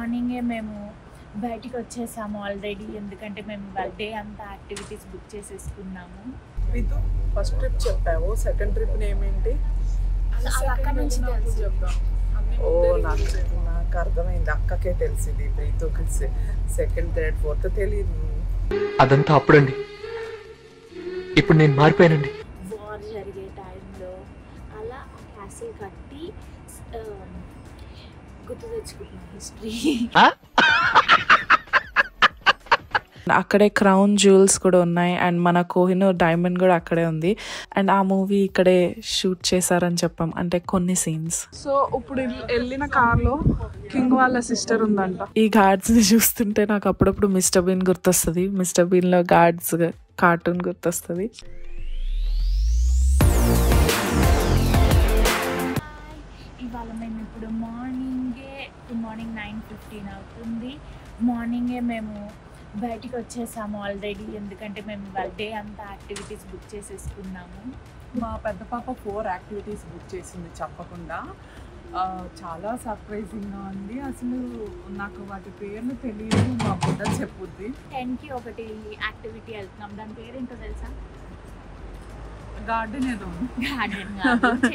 మార్నింగే మేము బయటికి వచ్చేసాము ఆల్రెడీ, ఎందుకంటే మేము డే అంతా యాక్టివిటీస్ బుక్ చేసేసుకున్నాము. రితు ఫస్ట్ ట్రిప్ చెప్పావు, సెకండ్ ట్రిప్ నేమ్ ఏంటి? అక్కడ నుంచి చెప్తాం. ఓ నాకు అర్థమైంది, అక్కకే తెలిసింది. రీతుకి సెకండ్ థర్డ్ ఫోర్త్ తెలియదు. అదంతా అప్పుడండి, ఇప్పుడు నేను మారిపోయానండి. వార్ జరిగే టైంలో అలా క్యాసిల్ కట్టి గుర్తు తెచ్చుకుంటున్నాం హిస్టరీ. అక్కడే క్రౌన్ జ్యువెల్స్ కూడా ఉన్నాయి అండ్ మన కోహినూర్ డైమండ్ కూడా అక్కడే ఉంది. అండ్ ఆ మూవీ ఇక్కడే షూట్ చేశారని చెప్పాం, అంటే కొన్ని సీన్స్. సో ఇప్పుడు వెళ్ళిన కార్లో కింగ్ వాళ్ళ సిస్టర్ ఉందంట. ఈ గార్డ్స్ ని చూస్తుంటే నాకు అప్పుడప్పుడు మిస్టర్ బీన్ గుర్తొస్తుంది. మిస్టర్ బీన్ లో గార్డ్స్ కార్టూన్ గుర్తొస్తుంది. ఇవాళ మేము ఇప్పుడు మార్నింగ్ 9:15 అవుతుంది. మార్నింగే మేము బయటికి వచ్చేసాము ఆల్రెడీ, ఎందుకంటే మేము డే అంతా యాక్టివిటీస్ బుక్ చేసేసుకున్నాము. మా పెద్ద పాప 4 యాక్టివిటీస్ బుక్ చేసింది చెప్పకుండా. చాలా సర్ప్రైజింగ్గా ఉంది. అసలు నాకు వాటి పేర్లు తెలియదు, మా బుడ్డ చెప్పుద్ది. 10కి ఒకటి యాక్టివిటీ వెళ్తున్నాం, దాని పేరేంటో తెలుసా? గార్డెన్ ఏదో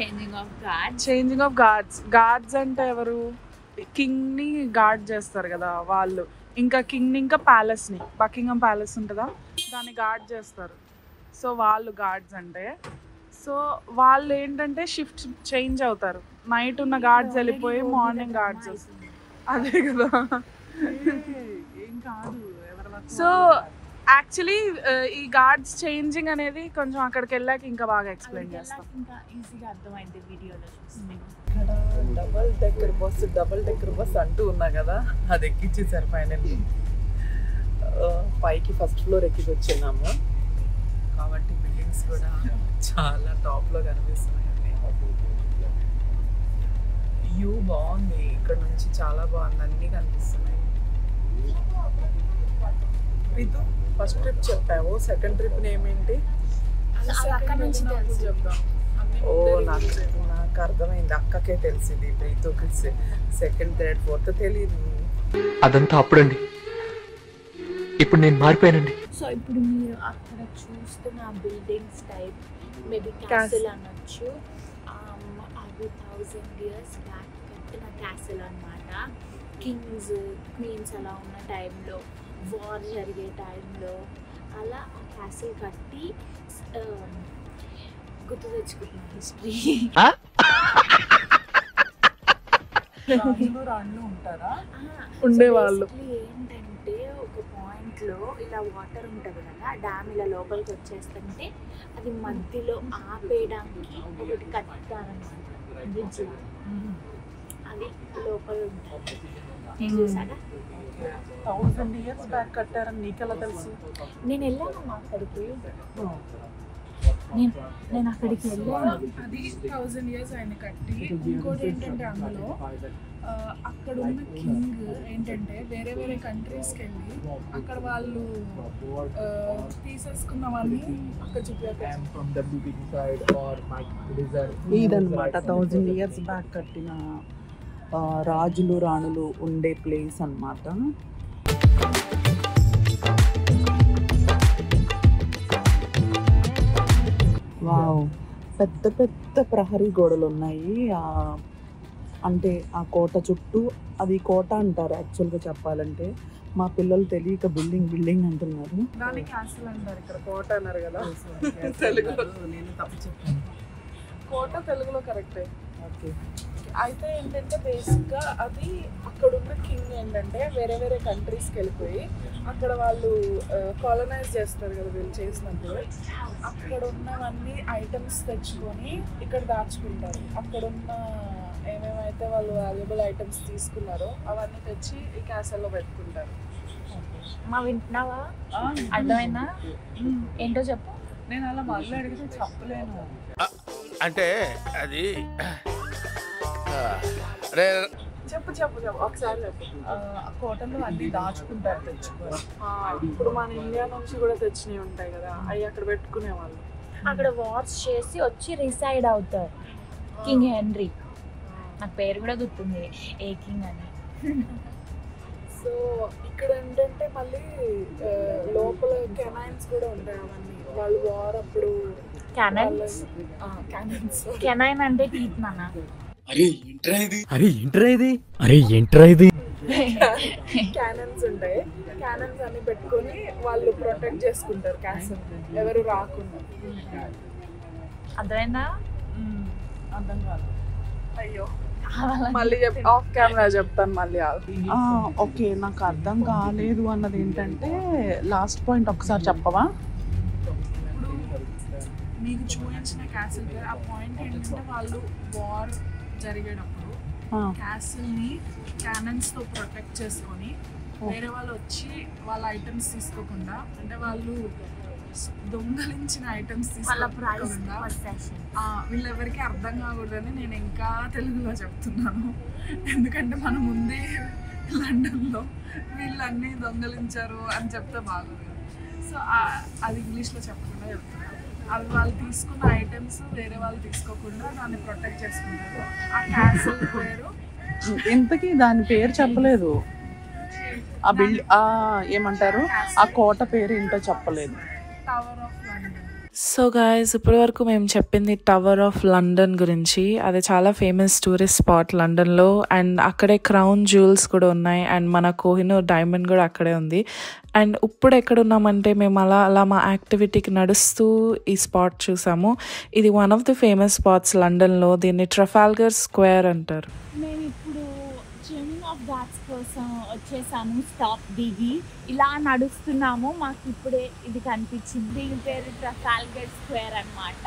changing of guards. Changing of guards. Guards అంటే ఎవరు? కింగ్ ని గార్డ్ చేస్తారు కదా వాళ్ళు. ఇంకా కింగ్ ని, ఇంకా ప్యాలెస్ ని, బకింగ్హామ్ ప్యాలెస్ ఉంటుందా, దాన్ని గార్డ్ చేస్తారు. సో వాళ్ళు గార్డ్స్ అంటే. సో వాళ్ళు ఏంటంటే షిఫ్ట్ చేంజ్ అవుతారు. నైట్ ఉన్న గార్డ్స్ వెళ్ళిపోయి మార్నింగ్ గార్డ్స్ వస్తుంది. అదే కదా. ఏం కాదు. సో యాక్చువల్లీ ఈ గార్డ్స్ చేంజింగ్ అనేది కొంచెం అక్కడికి వెళ్ళాక ఇంకా బాగా ఎక్స్ప్లెయిన్ చేస్తాం. ఇంకా ఈజీగా అర్థమైంది వీడియోలో చూస్తే. ఇక్కడ డబల్ డెక్కర్ బస్ అంటూ ఉన్నా కదా, అది ఎక్కించేసారు ఫైనల్లీ. పైకి ఫస్ట్ ఫ్లోర్ ఎక్కి వచ్చినాము కాబట్టి బిల్డింగ్స్ కూడా చాలా టాప్లో కనిపిస్తున్నాయి. వ్యూ బాగుంది, ఇక్కడ నుంచి చాలా బాగుంది, అన్నీ కనిపిస్తున్నాయి. రితు ఫస్ట్ ట్రిప్ చెప్పావు, సెకండ్ ట్రిప్ నేమ్ ఏంటి? అక్కడ నుంచి చెప్తాం. ఓ నాకు అర్థమైంది, అక్కకే తెలిసింది. రీతుకి సెకండ్ థర్డ్ ఫోర్త్ తెలియదు. అదంతా అప్పుడండి, ఇప్పుడు నేను మారిపోయానండి. సో ఇప్పుడు మీరు అక్కడ చూస్తున్న బిల్డింగ్స్ టైప్ మేబీ క్యాసిల్ అనొచ్చు. అది 1000 years బ్యాక్ కట్టిన క్యాసిల్ అనమాట. కింగ్స్ క్వీన్స్ అలా ఉన్న టైంలో, వార్ జరిగే టైంలో అలా ఆ క్యాసిల్ కట్టి గుర్తు తెచ్చుకుంటున్నాం హిస్టరీ. ఉండేవాళ్ళు ఏంటంటే ఒక పాయింట్లో ఇలా వాటర్ ఉంటుంది కదా, డ్యామ్ ఇలా లోపలికి వచ్చేస్తుంటే అది మధ్యలో ఆపేయడానికి ఒకటి కట్టారనమాట, బ్రిడ్జ్. అది లోపల ఉంటుంది. చూసారా? 1000 years బ్యాక్ కట్టారని నీకెలా తెలుసు? నేను వెళ్ళాను అక్కడికి. నేను అక్కడికి వెళ్ళాను. అది 1000 years ఆయన కట్టి. ఇంకోటి ఏంటంటే అందులో అక్కడ ఉన్న కింగ్ ఏంటంటే వేరే వేరే కంట్రీస్కి వెళ్ళి అక్కడ వాళ్ళు తీసేసుకున్నవన్నీ అక్కడ చూపించారు. ఇదన్నమాట 1000 years బ్యాక్ కట్టిన రాజులు రాణులు ఉండే ప్లేస్ అన్నమాట. వావ్, పెద్ద పెద్ద ప్రహరీ గోడలు ఉన్నాయి. అంటే ఆ కోట చుట్టూ, అది కోట అంటారు యాక్చువల్గా చెప్పాలంటే. మా పిల్లలు తెలియక బిల్డింగ్ అంటున్నారు. దాన్ని క్యాసిల్ అంటారు, ఇక్కడ కోట అన్నారు కదా. తెలుగులో నేను తప్పు చెప్పాను. కోట తెలుగులో కరెక్టే. ఓకే. అయితే ఏంటంటే బేసిక్గా అది అక్కడున్న కింగ్ ఏంటంటే వేరే వేరే కంట్రీస్కి వెళ్ళిపోయి అక్కడ వాళ్ళు కాలనైజ్ చేస్తారు కదా వీళ్ళు చేసినప్పుడు. అక్కడ ఉన్నవన్నీ ఐటమ్స్ తెచ్చుకొని ఇక్కడ దాచుకుంటారు. అక్కడున్న ఏమేమైతే వాళ్ళు వాల్యుబుల్ ఐటమ్స్ తీసుకున్నారో అవన్నీ తెచ్చి ఈ క్యాసల్లో పెట్టుకుంటారు. మా వింటున్నావా? అర్థమైందా? ఏంటో చెప్పు. నేను అలా మళ్ళీ అడిగితే చెప్పలేను. అంటే అది చెప్పు ఒకసారి చెప్పు. కోటలో అన్ని దాచుకుంటారు తెచ్చుకొని. ఇప్పుడు మన ఇండియా నుంచి కూడా తెచ్చినవి ఉంటాయి కదా, అవి అక్కడ పెట్టుకునే వాళ్ళు. అక్కడ వార్స్ చేసి వచ్చి రిసైడ్ అవుతారు. కింగ్ హెన్రీ, నాకు పేరు కూడా గుర్తుంది, ఏ కింగ్ అని. సో ఇక్కడ ఏంటంటే మళ్ళీ లోపల కెనైన్స్ కూడా ఉంటాయి. అవన్నీ వాళ్ళు వార్ అప్పుడు క్యానన్స్ కెనైన్ అంటే టీత్ నాన్న. క్యానన్స్ ఉంటాయి. క్యానన్స్ అన్ని పెట్టుకొని వాళ్ళు ప్రొటెక్ట్ చేసుకుంటారు క్యాసల్ ఎవరు రాకుండా. అర్థమైందా? అర్థం కాదు. అయ్యో మళ్ళీ ఆఫ్ కెమెరా చెప్తాను మళ్ళీ. ఓకే, నాకు అర్థం కాలేదు అన్నది ఏంటంటే లాస్ట్ పాయింట్ ఒకసారి చెప్పవా? మీకు చూపించిన క్యాసిల్ పేరు ఆ పాయింట్ ఏంటంటే వాళ్ళు వార్ జరిగేటప్పుడు క్యాసిల్ని క్యానన్స్తో ప్రొటెక్ట్ చేసుకొని వేరే వాళ్ళు వచ్చి వాళ్ళ ఐటమ్స్ తీసుకోకుండా, అంటే వాళ్ళు దొంగలించిన ఐటమ్స్ తీసుకోకుండా వీళ్ళెవరికి అర్థం కాకూడదని నేను ఇంకా తెలుగులో చెప్తున్నాను. ఎందుకంటే మన ముందే లండన్లో వీళ్ళన్నీ దొంగలించారు అని చెప్తే బాగోదు. సో అది ఇంగ్లీష్లో చెప్పకుండా చెప్తున్నాను. అవి వాళ్ళు తీసుకున్న ఐటమ్స్ వేరే వాళ్ళు తీసుకోకుండా దాన్ని ప్రొటెక్ట్ చేసుకుంటారు. ఆ క్యాసిల్ పేరు ఇంతకీ దాని పేరు చెప్పలేదు. ఆ ఏమంటారు ఆ కోట పేరు ఏంటో చెప్పలేదు. Tower of London. So guys, ఇప్పటి వరకు మేము చెప్పింది టవర్ ఆఫ్ లండన్ గురించి. అది చాలా ఫేమస్ టూరిస్ట్ స్పాట్ లండన్లో. అండ్ అక్కడే క్రౌన్ జ్యువెల్స్ కూడా ఉన్నాయి. అండ్ మన కోహినూర్ డైమండ్ కూడా అక్కడే ఉంది. అండ్ ఇప్పుడు ఎక్కడున్నామంటే మేము అలా మా యాక్టివిటీకి నడుస్తూ ఈ స్పాట్ చూసాము. ఇది one of the famous spots లండన్లో. దీన్ని ట్రఫాల్గర్ స్క్వేర్ అంటారు. మేము ఇప్పుడు స్విమ్మింగ్ ఆఫ్ ఘాట్స్ కోసం వచ్చేసాము. స్టాప్ దిగి ఇలా నడుస్తున్నాము. మాకు ఇప్పుడే ఇది కనిపించింది. దీని పేరు ట్రఫాల్గర్ స్క్వేర్ అన్నమాట.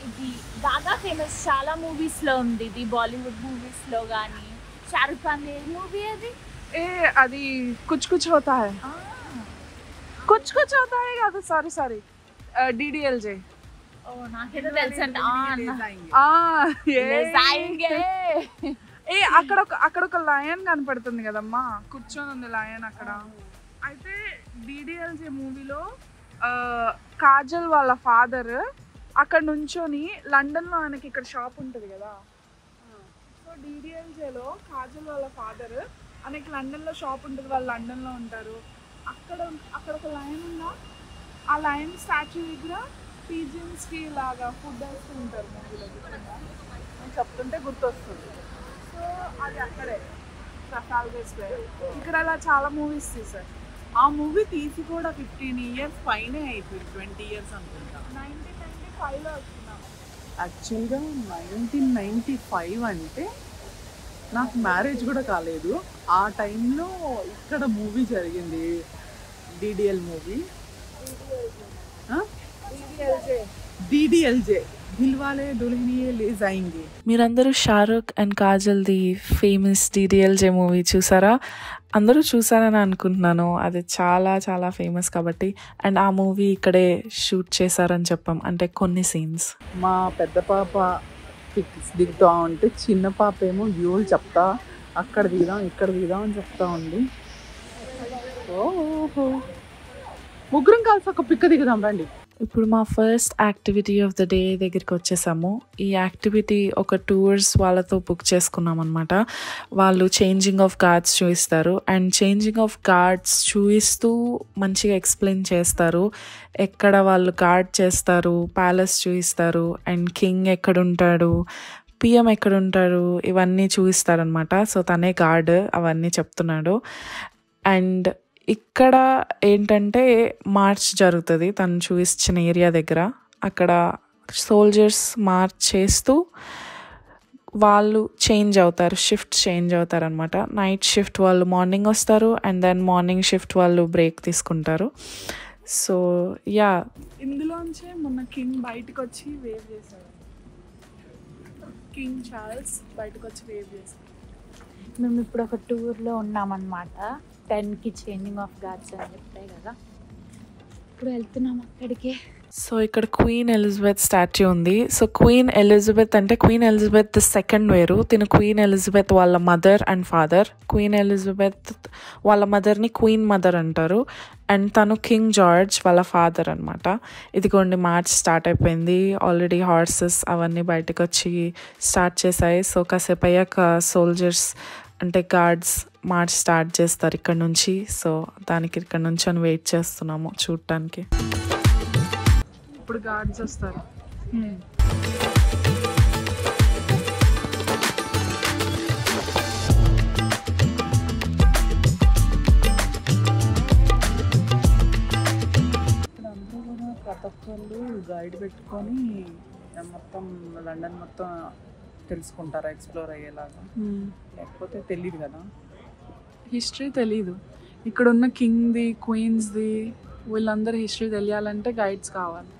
ఇది బాగా ఫేమస్, చాలా మూవీస్లో ఉంది. ఇది బాలీవుడ్ మూవీస్లో కానీ. షారుఖ్ ఖాన్ ఏ మూవీ అది? అది కుచ్ కుచ్ హోతా హై. కుచ్ కుచ్ హోతా హై కాదు, సారీ DDLJ. ఓ నాకేదో తెలుసు అంటే అక్కడ ఒక లయన్ కనపడుతుంది కదమ్మా, కూర్చొని ఉంది లయన్ అక్కడ. అయితే DDLJ మూవీలో కాజల్ వాళ్ళ ఫాదర్ అక్కడ నుంచొని లండన్లో ఆయనకి ఇక్కడ షాప్ ఉంటుంది కదా. సో DDLJలో కాజల్ వాళ్ళ ఫాదర్ ఆయనకి లండన్లో షాప్ ఉంటుంది, వాళ్ళు లండన్లో ఉంటారు. అక్కడ ఒక లయన్ ఉందా, ఆ లయన్ స్టాచ్యూ దగ్గర పీజియన్స్కి లాగా ఫుడ్ వేస్తూ ఉంటారు మూవీలో. నేను చెప్తుంటే గుర్తొస్తుంది. సో అది అక్కడే ట్రఫాల్గర్ స్క్వేర్. ఇక్కడ అలా చాలా మూవీస్ తీశారు. ఆ మూవీ తీసి కూడా 15 years పైనే అయిపోయింది, 20 years అనుకుంటా. 1995లో వచ్చినాము. యాక్చువల్గా 1995 అంటే నాకు మ్యారేజ్ కూడా కాలేదు. ఆ టైంలో ఇక్కడ మూవీ జరిగింది, DDL movie. DDLJ Dilwale Dulhania Le Jayenge. మీరందరూ షారుఖ్ అండ్ కాజల్ది ఫేమస్ DDLJ మూవీ చూసారా? అందరూ చూసారని అనుకుంటున్నాను. అది చాలా చాలా ఫేమస్ కాబట్టి. అండ్ ఆ మూవీ ఇక్కడే షూట్ చేశారని చెప్పాం, అంటే కొన్ని సీన్స్. మా పెద్ద పాప పిక్స్ దిగుతూ ఉంటే చిన్న పాప ఏమో వ్యూలు చెప్తా, అక్కడ దిగుదాం ఇక్కడ దిగుదాం అని చెప్తా ఉంది. ఓహో, ముగ్గురం కలిసి ఒక పిక్ దిగుదాం రండి. ఇప్పుడు మా first activity of the day దగ్గరికి వచ్చేసాము. ఈ యాక్టివిటీ ఒక టూర్స్ వాళ్ళతో బుక్ చేసుకున్నాం అనమాట. వాళ్ళు చేంజింగ్ ఆఫ్ గార్డ్స్ చూపిస్తారు. అండ్ చేంజింగ్ ఆఫ్ గార్డ్స్ చూపిస్తూ మంచిగా ఎక్స్ప్లెయిన్ చేస్తారు. ఎక్కడ వాళ్ళు గార్డ్ చేస్తారు, ప్యాలెస్ చూపిస్తారు, అండ్ కింగ్ ఎక్కడుంటాడు, PM ఎక్కడుంటారు, ఇవన్నీ చూపిస్తారనమాట. సో తనే గార్డ్, అవన్నీ చెప్తున్నాడు. అండ్ ఇక్కడ ఏంటంటే మార్చ్ జరుగుతుంది తను చూపించిన ఏరియా దగ్గర. అక్కడ సోల్జర్స్ మార్చ్ చేస్తూ వాళ్ళు చేంజ్ అవుతారు, షిఫ్ట్ చేంజ్ అవుతారు అనమాట. నైట్ షిఫ్ట్ వాళ్ళు మార్నింగ్ వస్తారు, అండ్ దెన్ మార్నింగ్ షిఫ్ట్ వాళ్ళు బ్రేక్ తీసుకుంటారు. సో యా, ఇందులోంచే మొన్న కింగ్ బయటకు వచ్చి వేవ్ చేశారు. కింగ్ చార్ల్స్ బయటకు వచ్చి వేవ్ చేశారు. మేము ఇప్పుడు ఒక టూర్లో ఉన్నామన్నమాట. 10కి చేంజింగ్ ఆఫ్ గార్డ్స్ అని చెప్తాయి కదా, ఇప్పుడు వెళ్తున్నాం అక్కడికి. సో ఇక్కడ క్వీన్ ఎలిజబెత్ స్టాచ్యూ ఉంది. సో క్వీన్ ఎలిజబెత్ అంటే క్వీన్ ఎలిజబెత్ II వేరు. తిను క్వీన్ ఎలిజబెత్ వాళ్ళ mother and father. Queen Elizabeth వాళ్ళ మదర్ని క్వీన్ మదర్ అంటారు. అండ్ తను కింగ్ జార్జ్ వాళ్ళ ఫాదర్ అనమాట. ఇదిగోండి మార్చ్ స్టార్ట్ అయిపోయింది. ఆల్రెడీ హార్సెస్ అవన్నీ బయటకు వచ్చి స్టార్ట్ చేశాయి. సో కాసేపు అయ్యాక సోల్జర్స్ అంటే గార్డ్స్ మార్చ్ స్టార్ట్ చేస్తారు ఇక్కడ నుంచి. సో దానికి ఇక్కడ నుంచి అని వెయిట్ చేస్తున్నాము చూడటానికి. ఇప్పుడు గార్డ్స్ వస్తారు. ప్రతి ఒక్కళ్ళు గైడ్ పెట్టుకొని మొత్తం లండన్ మొత్తం తెలుసుకుంటారా ఎక్స్ప్లోర్ అయ్యేలాగా? లేకపోతే తెలియదు కదా, హిస్టరీ తెలీదు. ఇక్కడున్న కింగ్ది, క్వీన్స్ది, వీళ్ళందరూ హిస్టరీ తెలియాలంటే గైడ్స్ కావాలి.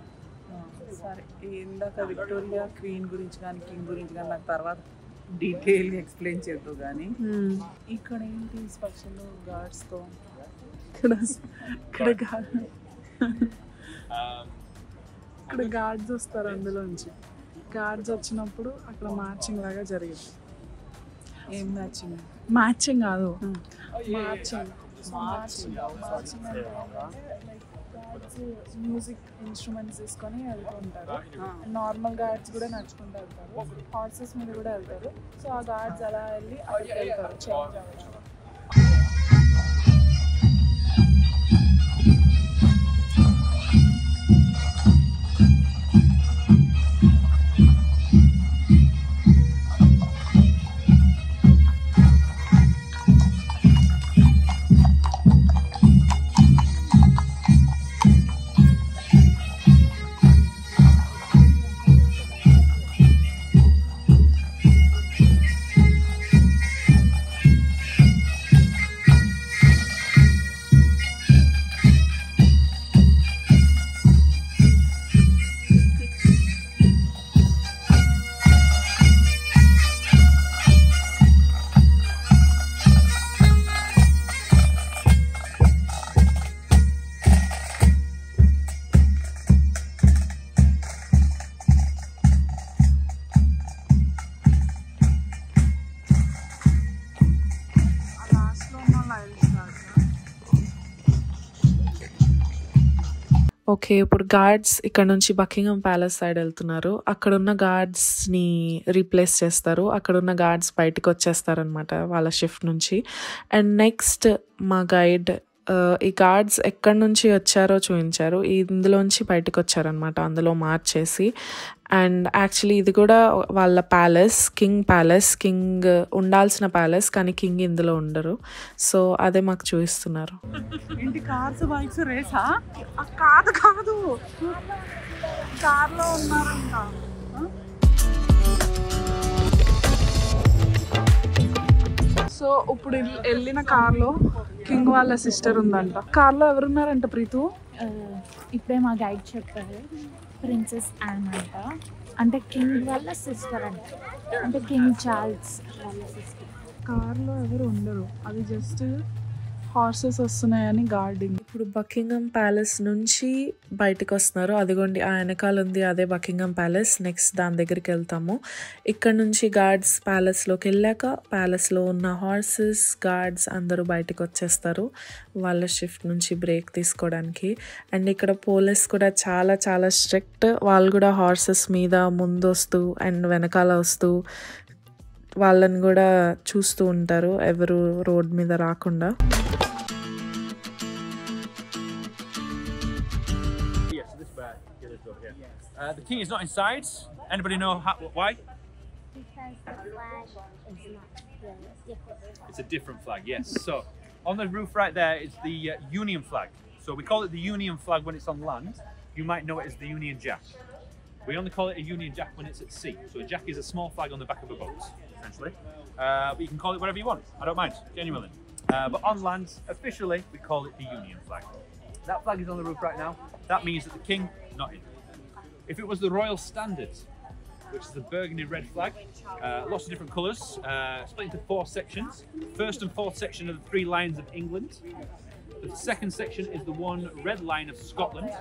సరే, ఇందాక విక్టోరియా క్వీన్ గురించి కానీ కింగ్ గురించి కానీ నాకు తర్వాత డీటెయిల్గా ఎక్స్ప్లెయిన్ చేద్దాం. కానీ ఇక్కడ ఏంటి స్పెషల్ గార్డ్స్తో? ఇక్కడ గార్డ్స్ వస్తారు. అందులోంచి గార్డ్స్ వచ్చినప్పుడు అక్కడ మ్యాచింగ్ లాగా జరిగింది. ఏం మ్యాచింగ్? మ్యాచింగ్ కాదు, మ్యూజిక్ ఇన్స్ట్రుమెంట్స్ తీసుకొని వెళ్తూ ఉంటారు. నార్మల్ గార్డ్స్ కూడా నడుచుకుంటూ వెళ్తారు, హార్సెస్ మీద కూడా వెళ్తారు. సో ఆ గార్డ్స్ అలా వెళ్ళి అక్కడికి వెళ్తారు చేంజ్ అవ్వడం. ఓకే, ఇప్పుడు గార్డ్స్ ఇక్కడ నుంచి బకింగ్హామ్ ప్యాలెస్ సైడ్ వెళ్తున్నారు. అక్కడున్న గార్డ్స్ని రీప్లేస్ చేస్తారు. అక్కడున్న గార్డ్స్ బయటకు వచ్చేస్తారనమాట వాళ్ళ షిఫ్ట్ నుంచి. అండ్ నెక్స్ట్ మా గైడ్ ఈ గార్డ్స్ ఎక్కడి నుంచి వచ్చారో చూపించారు. ఇందులోంచి బయటకు వచ్చారనమాట, అందులో మార్చేసి. అండ్ యాక్చువల్లీ ఇది కూడా వాళ్ళ ప్యాలెస్, కింగ్ ఉండాల్సిన ప్యాలెస్, కానీ కింగ్ ఇందులో ఉండరు. సో అదే మాకు చూపిస్తున్నారు. ఏంటి కార్స్ బైక్స్ రేసా? కాదు కార్లో ఉన్నారంట. సో ఇప్పుడు వెళ్ళిన కార్లో కింగ్ వాళ్ళ సిస్టర్ ఉందంట. కార్లో ఎవరున్నారంట ప్రీతు? ఇప్పుడే మా గైడ్ చెప్పారు, ప్రిన్సెస్ యాన్ అంట. అంటే కింగ్ వాళ్ళ సిస్టర్ అంట, అంటే కింగ్ చార్ల్స్ వాళ్ళ సిస్టర్. కార్లో ఎవరు ఉండరు, అది జస్ట్ హార్సెస్ వస్తున్నాయని గార్డింగ్. ఇప్పుడు బకింగ్హామ్ ప్యాలెస్ నుంచి బయటకు వస్తున్నారు. అదిగోండి ఆ వెనకాల ఉంది, అదే బకింగ్హామ్ ప్యాలెస్. నెక్స్ట్ దాని దగ్గరికి వెళ్తాము. ఇక్కడ నుంచి గార్డ్స్ ప్యాలెస్లోకి వెళ్ళాక ప్యాలెస్లో ఉన్న హార్సెస్, గార్డ్స్ అందరూ బయటకు వచ్చేస్తారు వాళ్ళ షిఫ్ట్ నుంచి బ్రేక్ తీసుకోవడానికి. అండ్ ఇక్కడ పోలీస్ కూడా చాలా చాలా స్ట్రిక్ట్. వాళ్ళు కూడా హార్సెస్ మీద ముందు వస్తూ అండ్ వెనకాల వస్తూ వాళ్ళని కూడా చూస్తూ ఉంటారు, ఎవరు రోడ్ మీద రాకుండా. The king is not inside. Anybody know why? Because the flag is not yellow. It's a different flag, yes. So on the roof right there is the Union flag. So we call it the Union flag when it's on land. You might know it as the Union Jack. We only call it a Union Jack when it's at sea. So a jack is a small flag on the back of a boat, essentially. But you can call it whatever you want. I don't mind, genuinely. But on land, officially, we call it the Union flag. That flag is on the roof right now. That means that the king is not in. If it was the Royal Standard, which is the burgundy red flag, lots of different colours, split into 4 sections. First and fourth section are the 3 lions of England. The second section is the 1 red line of Scotland.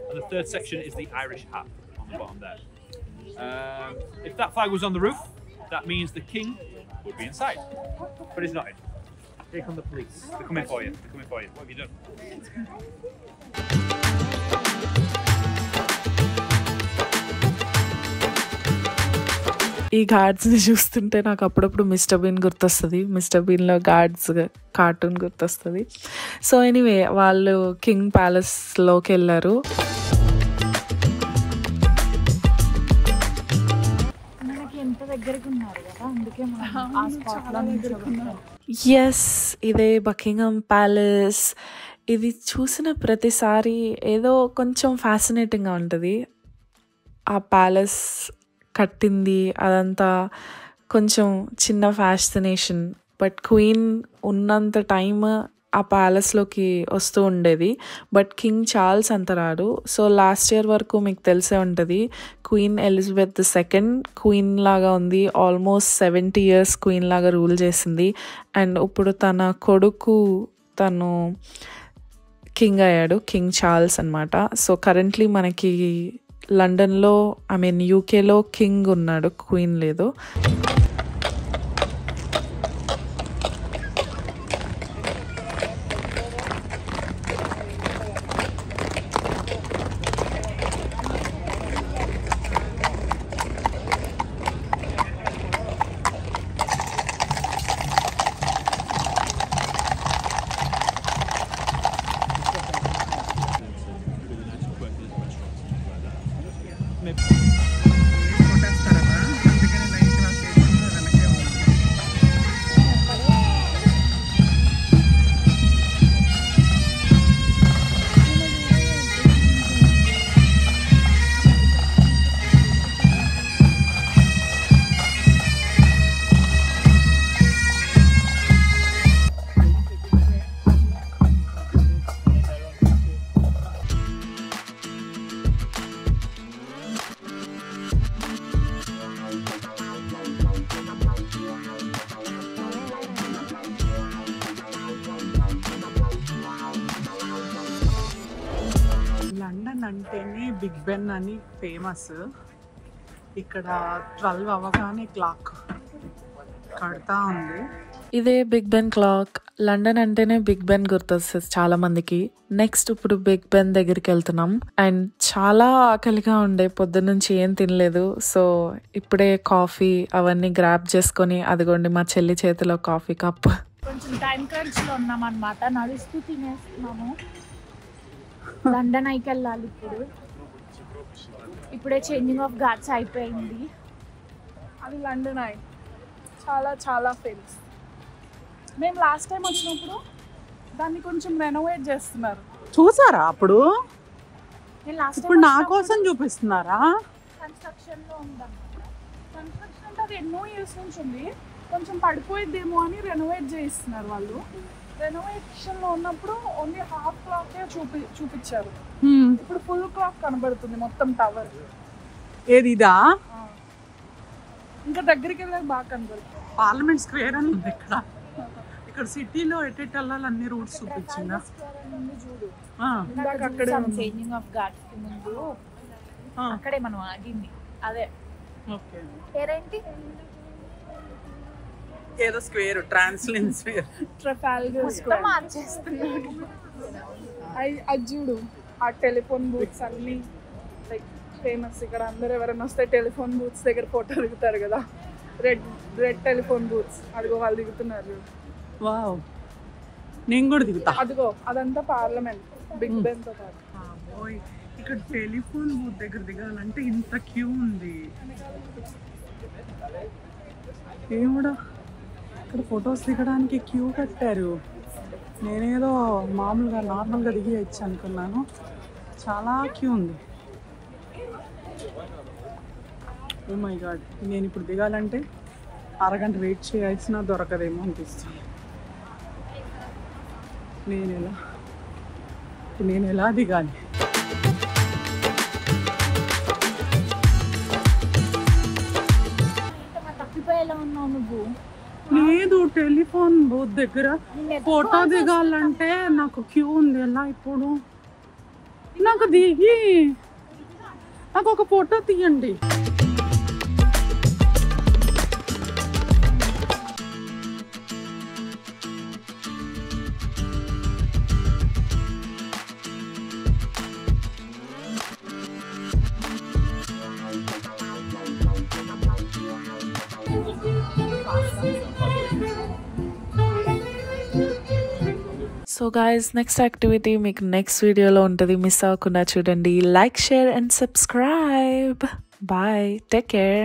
And the third section is the Irish hat on the bottom there. If that flag was on the roof, that means the king would be inside. But he's not in. Here come the police. They're coming for you. They're coming for you. What have you done? ఈ గార్డ్స్ని చూస్తుంటే నాకు అప్పుడప్పుడు mister been గుర్తొస్తుంది. Mister బీన్లో guards cartoon గుర్తొస్తుంది. So anyway వాళ్ళు king ప్యాలెస్లోకి వెళ్ళారు. Yes, ఇదే Buckingham palace. ఇది చూసిన ప్రతిసారి ఏదో కొంచెం ఫ్యాసినేటింగ్గా ఉంటుంది. ఆ ప్యాలెస్ కట్టింది అదంతా కొంచెం చిన్న ఫ్యాసినేషన్. బట్ క్వీన్ ఉన్నంత టైమ్ ఆ ప్యాలెస్లోకి వస్తూ ఉండేది. బట్ కింగ్ చార్ల్స్ అంత రాడు. సో లాస్ట్ ఇయర్ వరకు మీకు తెలిసే ఉంటుంది, క్వీన్ ఎలిజబెత్ II క్వీన్ లాగా ఉంది. ఆల్మోస్ట్ 70 years క్వీన్ లాగా రూల్ చేసింది. అండ్ ఇప్పుడు తన కొడుకు తను కింగ్ అయ్యాడు, కింగ్ చార్ల్స్ అనమాట. సో కరెంట్లీ మనకి లండన్లో యూకేలో కింగ్ ఉన్నాడు, క్వీన్ లేదు. లండన్ అంటేనే బిగ్ బెన్ అని ఫేమస్. ఇక్కడ 12 అవ్వగానే క్లాక్ కడతా ఉంది. ఇదే బిగ్ బెన్ క్లాక్. లండన్ అంటేనే బిగ్ బెన్ గుర్తొస్తుంది చాలా మందికి. నెక్స్ట్ ఇప్పుడు బిగ్ బెన్ దగ్గరికి వెళ్తున్నాం. అండ్ చాలా ఆకలిగా ఉండే, పొద్దున్నుంచి ఏం తినలేదు. సో ఇప్పుడే కాఫీ అవన్నీ గ్రాబ్ చేసుకొని, అదిగోండి మా చెల్లి చేతిలో కాఫీ కప్. కొంచెం టైం క్రంచ్లో ఉన్నాం అనమాట, నడుస్తూ తినేస్తున్నాము. లండన్ ఐకి వెళ్ళాలి ఇప్పుడే చేంజింగ్ ఆఫ్ గార్డ్స్ అయిపోయింది. అది లండన్ ఐ చాలా చాలా ఫేమస్. మేము లాస్ట్ టైం వచ్చినప్పుడు దాన్ని కొంచెం రెనోవేట్ చేస్తున్నారు. చూసారా అప్పుడు? లాస్ట్ ఇప్పుడు నా కోసం చూపిస్తున్నారా? కన్స్ట్రక్షన్లో ఉందన్నమాట. కన్స్ట్రక్షన్ అంటే అది ఎన్నో ఇయర్స్ నుంచి ఉంది, కొంచెం పడిపోయిద్దేమో అని రెనోవేట్ చేయిస్తున్నారు వాళ్ళు. రెనోవేషన్లో ఉన్నప్పుడు ఓన్లీ హాఫ్ క్లాకే చూపించారు. ఇప్పుడు ఫుల్ క్లాక్ కనబడుతుంది మొత్తం టవర్. ఏది ఇదా? ఇంకా దగ్గరికి వెళ్ళాక బాగా కనబడుతుంది. పార్లమెంట్ స్క్వేర్ అని ఉంది ఇక్కడ. ఇక్కడ సిటీలో ఎటు వెళ్ళాలి అన్ని రూట్స్ చూపించిందా? చేంజింగ్ ఆఫ్ గార్డ్స్ కి ముందు అక్కడే మనం ఆగింది. అదే పేరేంటి? ఏదో స్క్వేర్, ట్రాన్స్లిన్ స్క్వేర్, ట్రఫాల్గర్ స్క్వేర్ మార్చేస్తున్నాడు. అది చూడు, ఆ టెలిఫోన్ బూత్స్ అన్ని లైక్ ఫేమస్. ఇక్కడ అందరు ఎవరైనా వస్తే టెలిఫోన్ బూత్స్ దగ్గర ఫోటో దిగుతారు కదా, రెడ్ టెలిఫోన్ బూత్స్. అదిగో వాళ్ళు దిగుతున్నారు. వావ్, నేను కూడా దిగుతా. అదిగో అదంతా పార్లమెంట్ బిగ్ బెన్ తో పాటు. ఇక్కడ టెలిఫోన్ బూత్ దగ్గర దిగాలంటే ఇంత క్యూ ఉంది. ఏమోడా, ఇక్కడ ఫొటోస్ దిగడానికి క్యూ కట్టారు. నేనేదో మామూలుగా నార్మల్గా దిగి వచ్చి అనుకున్నాను, చాలా క్యూ ఉంది. ఓ మై గాడ్, నేను ఇప్పుడు దిగాలంటే అరగంట వెయిట్ చేయాల్సిన దొరకదేమో అనిపిస్తుంది. నేను ఎలా దిగాలి? తప్పిపోయేలా ఉన్నావు నువ్వు. లేదు, టెలిఫోన్ బూత్ దగ్గర ఫోటో దిగాలంటే నాకు క్యూ ఉంది. ఎలా ఇప్పుడు? నాకు దిగి నాకు ఒక ఫోటో తీయండి. సో గైస్ నెక్స్ట్ యాక్టివిటీ మీకు నెక్స్ట్ వీడియోలో ఉంటుంది, మిస్ అవ్వకుండా చూడండి. Like, share and subscribe. Bye, take care.